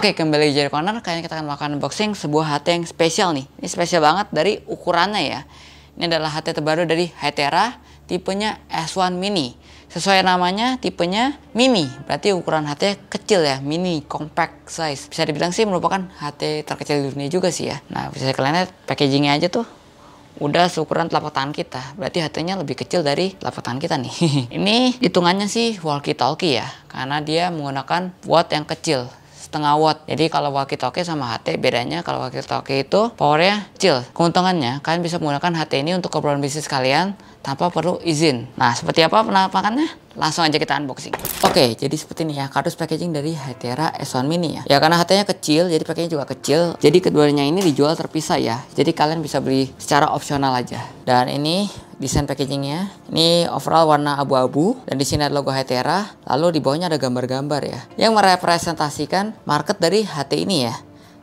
Oke, kembali di Jerry Corner. Kayaknya kita akan melakukan unboxing sebuah HT yang spesial nih. Ini spesial banget dari ukurannya ya. Ini adalah HT terbaru dari Hytera, tipenya S1 Mini. Sesuai namanya, tipenya mini. Berarti ukuran HT kecil ya, mini, compact size. Bisa dibilang sih merupakan HT terkecil di dunia juga sih ya. Nah, bisa kalian lihat packagingnya aja tuh. Udah seukuran telapak tangan kita. Berarti HT-nya lebih kecil dari telapak tangan kita nih. Ini hitungannya sih walkie-talkie ya. Karena dia menggunakan watt yang kecil. Setengah watt. Jadi kalau walkie-talkie sama HT bedanya, kalau walkie-talkie itu powernya kecil. Keuntungannya kalian bisa menggunakan HT ini untuk keperluan bisnis kalian tanpa perlu izin. Nah, seperti apa penampakannya? Langsung aja kita unboxing. Oke, jadi seperti ini ya kardus packaging dari Hytera S1 Mini ya. Ya karena HT-nya kecil, jadi packagingnya juga kecil. Jadi keduanya ini dijual terpisah ya. Jadi kalian bisa beli secara opsional aja. Dan ini desain packagingnya. Ini overall warna abu-abu dan di sini ada logo Hytera. Lalu di bawahnya ada gambar-gambar ya, yang merepresentasikan market dari HT ini ya.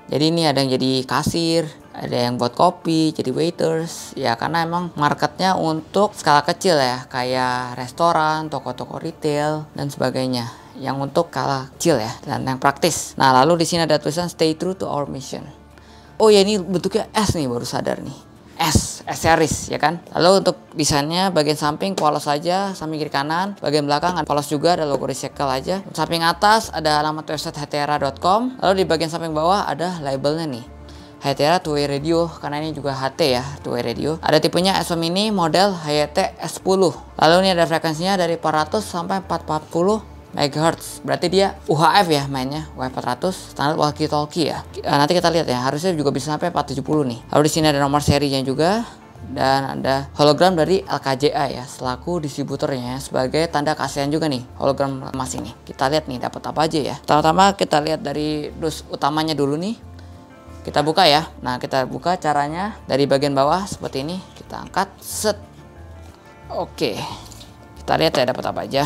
Jadi ini ada yang jadi kasir, ada yang buat kopi, jadi waiters. Ya karena emang marketnya untuk skala kecil ya, kayak restoran, toko-toko retail dan sebagainya. Yang untuk skala kecil ya dan yang praktis. Nah lalu di sini ada tulisan Stay True to Our Mission. Oh ya, ini bentuknya S nih, baru sadar nih. S series ya kan. Lalu untuk desainnya bagian samping polos saja, samping kiri kanan, bagian belakang ada polos juga, ada logo recycle aja. Samping atas ada alamat website hytera.com. Lalu di bagian samping bawah ada labelnya nih, Hytera Two Way Radio, karena ini juga HT ya, Two Way Radio. Ada tipenya S1 Mini model HYT S10. Lalu ini ada frekuensinya dari 400 sampai 440 MHz. Berarti dia UHF ya mainnya, UHF 400, standar walkie-talkie ya. Nanti kita lihat ya, harusnya juga bisa sampai 470 nih. Lalu di sini ada nomor serinya juga dan ada hologram dari LKJA ya, selaku distributornya sebagai tanda kasihan juga nih, hologram emas ini. Kita lihat nih dapat apa aja ya. Pertama kita lihat dari dus utamanya dulu nih. Kita buka ya. Nah, kita buka caranya dari bagian bawah seperti ini. Kita angkat, set. Oke. Kita lihat ya dapat apa aja.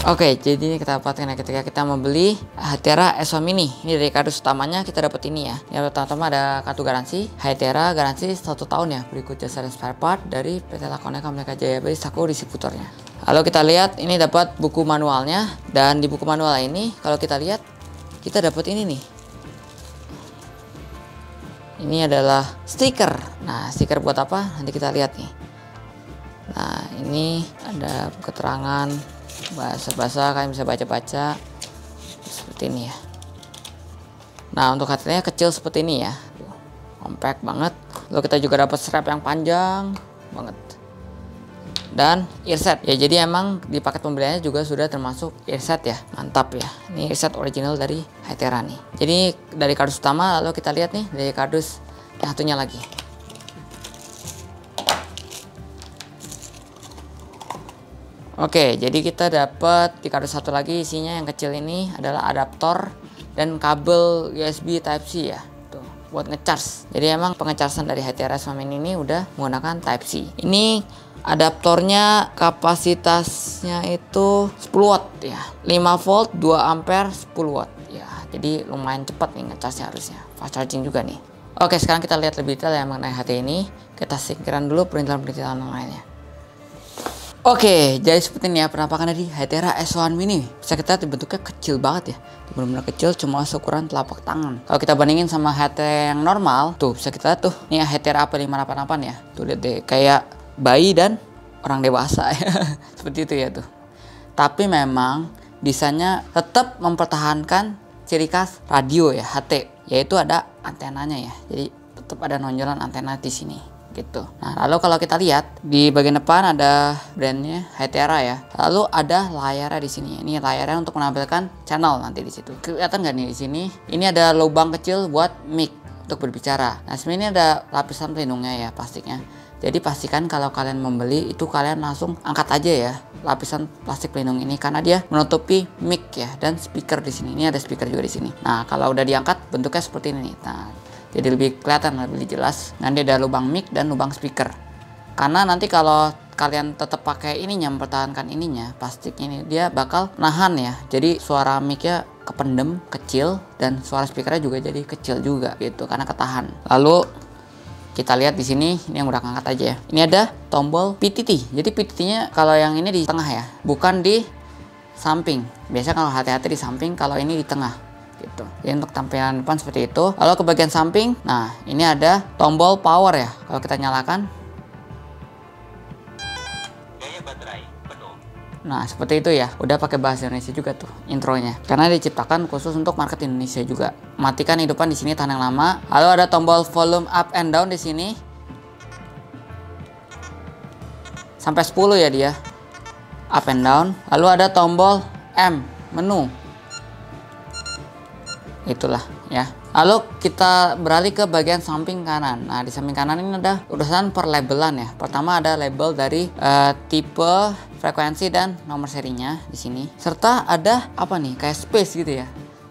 Oke, jadi ini kita dapatkan ya ketika kita membeli Hytera S1 Mini. Ini dari kardus utamanya kita dapat ini ya. Yang pertama ada kartu garansi. Hytera garansi 1 tahun ya. Berikut jasa dan spare part dari PT Lakoneka Merdeka Jaya Beli selaku distributornya. Lalu kita lihat ini dapat buku manualnya, dan di buku manual ini kalau kita lihat kita dapat ini nih. Ini adalah stiker. Nah, stiker buat apa? Nanti kita lihat nih. Nah, ini ada keterangan bahasa-bahasa, kalian bisa baca-baca seperti ini ya. Nah, untuk HT-nya kecil seperti ini ya, compact banget. Lalu kita juga dapat strap yang panjang banget dan earset ya. Jadi emang di paket pembeliannya juga sudah termasuk earset ya, mantap ya. Ini earset original dari Hytera nih. Jadi dari kardus utama, lalu kita lihat nih dari kardus yang satunya lagi. Oke, jadi kita dapat di kardus satu lagi, isinya yang kecil ini adalah adaptor dan kabel USB Type-C ya, tuh buat ngecharge. Jadi emang pengecasan dari Hytera S1 Mini ini udah menggunakan Type-C. Ini adaptornya kapasitasnya itu 10 watt ya, 5 volt, 2 ampere, 10 watt ya. Jadi lumayan cepat nih ngecharge-nya harusnya, fast charging juga nih. Oke, sekarang kita lihat lebih detail ya mengenai HT ini. Kita singkirkan dulu perintilan-perintilan yang lainnya. Oke, jadi seperti ini ya penampakan dari Hytera S1 Mini. Bisa kita lihat bentuknya kecil banget ya, benar-benar kecil, cuma seukuran telapak tangan. Kalau kita bandingin sama HT yang normal, tuh bisa kita lihat tuh, ini Hytera AP588 ya. Tuh lihat deh, kayak bayi dan orang dewasa ya. Seperti itu ya tuh. Tapi memang desainnya tetap mempertahankan ciri khas radio ya HT, yaitu ada antenanya ya. Jadi tetap ada nonjolan antena di sini. Gitu. Nah, lalu kalau kita lihat di bagian depan ada brandnya Hytera ya. Lalu ada layarnya di sini. Ini layarnya untuk menampilkan channel nanti di situ. Kelihatan nggak nih di sini? Ini ada lubang kecil buat mic untuk berbicara. Nah, sebenarnya ini ada lapisan pelindungnya ya plastiknya. Jadi pastikan kalau kalian membeli itu kalian langsung angkat aja ya lapisan plastik pelindung ini, karena dia menutupi mic ya dan speaker di sini. Ini ada speaker juga di sini. Nah, kalau udah diangkat bentuknya seperti ini nih. Nah, jadi lebih kelihatan, lebih jelas. Nanti ada lubang mic dan lubang speaker. Karena nanti kalau kalian tetap pakai ininya, mempertahankan ininya, plastik ini, dia bakal nahan ya. Jadi suara mic-nya kependem, kecil, dan suara speakernya juga jadi kecil juga gitu karena ketahan. Lalu kita lihat di sini, ini yang udah ngangkat aja ya. Ini ada tombol PTT. Jadi PTT-nya kalau yang ini di tengah ya, bukan di samping. Biasanya kalau hati-hati di samping, kalau ini di tengah gitu. Jadi untuk tampilan depan seperti itu. Lalu ke bagian samping, nah ini ada tombol power ya. Kalau kita nyalakan, Gaya baterai penuh. nah seperti itu ya. Udah pakai bahasa Indonesia juga tuh intronya. Karena diciptakan khusus untuk market Indonesia juga. Matikan hidupan di sini tahan yang lama. Lalu ada tombol volume up and down di sini. Sampai 10 ya dia. Up and down. Lalu ada tombol M, menu. Itulah ya. Lalu kita beralih ke bagian samping kanan. Nah di samping kanan ini ada urusan perlabelan ya. Pertama ada label dari tipe, frekuensi, dan nomor serinya di sini. Serta ada apa nih, kayak space gitu ya.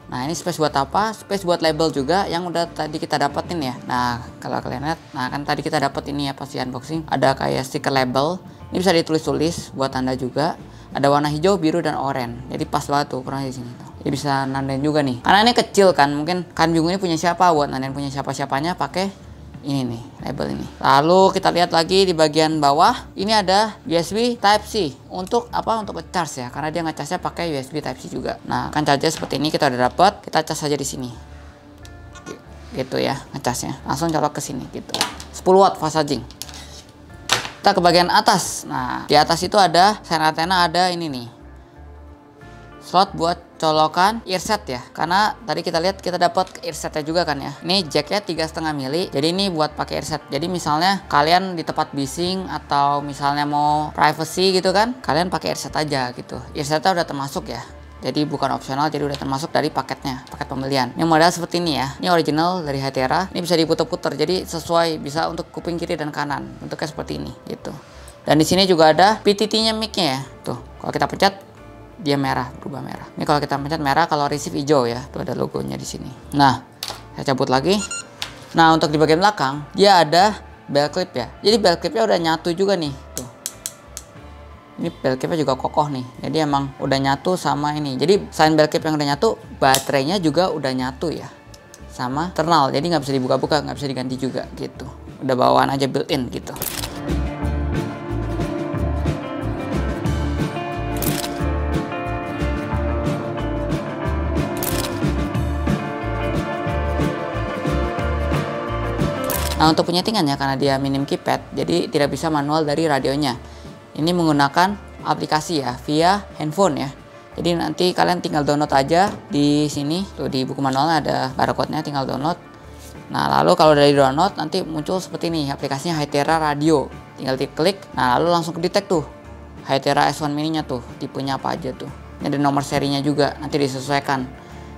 Nah ini space buat apa? Space buat label juga yang udah tadi kita dapetin ya. Nah kalau kalian lihat, nah kan tadi kita dapet ini ya pas di unboxing. Ada kayak stiker label. Ini bisa ditulis-tulis buat tanda juga. Ada warna hijau, biru, dan oranye. Jadi pas banget tuh ukurannya di sini tuh. Jadi bisa nandain juga nih. Karena ini kecil kan, mungkin kalian bingung ini punya siapa, buat nandain punya siapa-siapanya pakai ini nih, label ini. Lalu kita lihat lagi di bagian bawah, ini ada USB Type-C. Untuk apa? Untuk charge ya, karena dia nge-charge-nya pakai USB Type-C juga. Nah, kan charger seperti ini kita udah dapat, kita cas aja di sini. Gitu ya, nge-charge-nya. Langsung colok ke sini gitu. 10 watt fast charging. Kita ke bagian atas. Nah, di atas itu ada sen antena, ada ini nih. Slot buat colokan earset ya, karena tadi kita lihat kita dapat earsetnya juga kan ya. Ini jacknya 3,5 mili, jadi ini buat pakai earset. Jadi misalnya kalian di tempat bising atau misalnya mau privacy gitu kan, kalian pakai earset aja gitu. Earsetnya udah termasuk ya, jadi bukan opsional, jadi udah termasuk dari paketnya, paket pembelian. Ini model seperti ini ya, ini original dari Hytera. Ini bisa diputer-puter, jadi sesuai, bisa untuk kuping kiri dan kanan, bentuknya seperti ini gitu. Dan di sini juga ada PTT-nya mic-nya ya, tuh. Kalau kita pencet dia merah, berubah merah. Ini kalau kita pencet merah, kalau receive hijau ya. Tuh ada logonya di sini. Nah, saya cabut lagi. Nah, untuk di bagian belakang dia ada belt clip ya. Jadi belt clipnya udah nyatu juga nih. Tuh. Ini belt clipnya juga kokoh nih. Jadi emang udah nyatu sama ini. Jadi selain belt clip yang udah nyatu, baterainya juga udah nyatu ya. Sama internal. Jadi nggak bisa dibuka-buka, nggak bisa diganti juga gitu. Udah bawaan aja built-in gitu. Nah untuk penyetingannya, karena dia minim keypad, jadi tidak bisa manual dari radionya. Ini menggunakan aplikasi ya, via handphone ya. Jadi nanti kalian tinggal download aja di sini. Tuh di buku manualnya ada barcode-nya, tinggal download. Nah lalu kalau dari download nanti muncul seperti ini, aplikasinya Hytera Radio. Tinggal diklik, nah lalu langsung kedetek tuh Hytera S1 mini-nya tuh, tipenya apa aja tuh. Ini ada nomor serinya juga, nanti disesuaikan.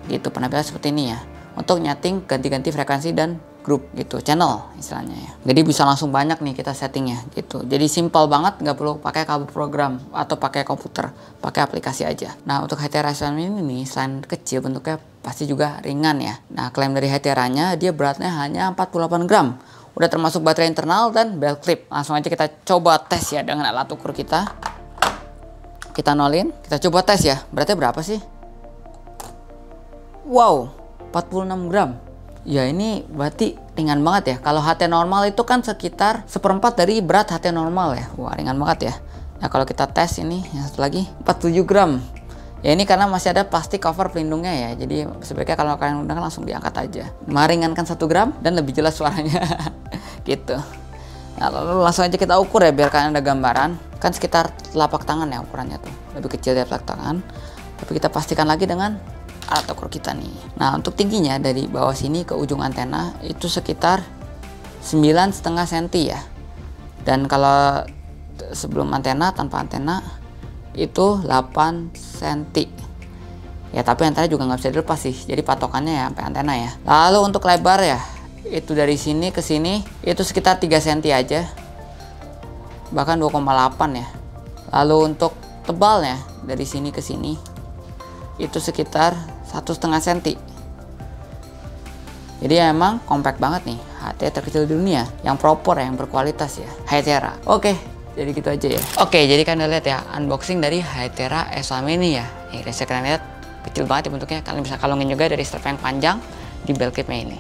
Gitu, penampilan seperti ini ya. Untuk nyeting ganti-ganti frekuensi dan grup gitu, channel istilahnya ya. Jadi bisa langsung banyak nih kita settingnya gitu. Jadi simpel banget, nggak perlu pakai kabel program atau pakai komputer, pakai aplikasi aja. Nah untuk Hytera S1 ini nih, selain kecil bentuknya pasti juga ringan ya. Nah klaim dari Hyteranya, dia beratnya hanya 48 gram. Udah termasuk baterai internal dan belt clip. Langsung aja kita coba tes ya dengan alat ukur kita. Kita nolin, kita coba tes ya. Beratnya berapa sih? Wow, 46 gram. Ya ini berarti ringan banget ya. Kalau HT normal itu kan sekitar 1/4 dari berat HT normal ya. Wah ringan banget ya. Nah kalau kita tes ini yang satu lagi 47 gram. Ya ini karena masih ada plastik cover pelindungnya ya. Jadi sebaiknya kalau kalian udah langsung diangkat aja. Meringankan 1 gram dan lebih jelas suaranya. Gitu. Nah lalu langsung aja kita ukur ya biar kalian ada gambaran. Kan sekitar telapak tangan ya ukurannya tuh. Lebih kecil dari telapak tangan. Tapi kita pastikan lagi dengan alat ukur kita nih. Nah untuk tingginya dari bawah sini ke ujung antena itu sekitar 9,5 cm ya. Dan kalau sebelum antena, tanpa antena itu 8 cm. Ya tapi antena juga nggak bisa dilepas sih. Jadi patokannya ya sampai antena ya. Lalu untuk lebar ya, itu dari sini ke sini itu sekitar 3 cm aja. Bahkan 2,8 ya. Lalu untuk tebalnya dari sini ke sini itu sekitar 1,5 cm. Jadi emang compact banget nih, HT terkecil di dunia, yang proper, yang berkualitas ya, Hytera. Oke, Jadi gitu aja ya. Oke, jadi kalian udah lihat ya unboxing dari Hytera S1 Mini ya. Nih, bisa kalian lihat kecil banget ya bentuknya. Kalian bisa kalungin juga dari strap yang panjang di belt clipnya ini.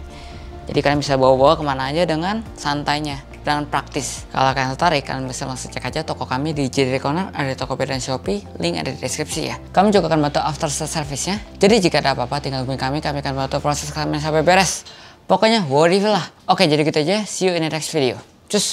Jadi kalian bisa bawa-bawa kemana aja dengan santainya, dengan praktis. Kalau kalian tertarik, kalian bisa langsung cek aja toko kami di JD Corner, ada Tokopedia dan Shopee, link ada di deskripsi ya. Kami juga akan bantu after sales service-nya. Jadi jika ada apa-apa tinggal hubungi kami akan bantu proses kalian sampai beres. Pokoknya worry lah. Oke, jadi gitu aja. See you in the next video. Cus!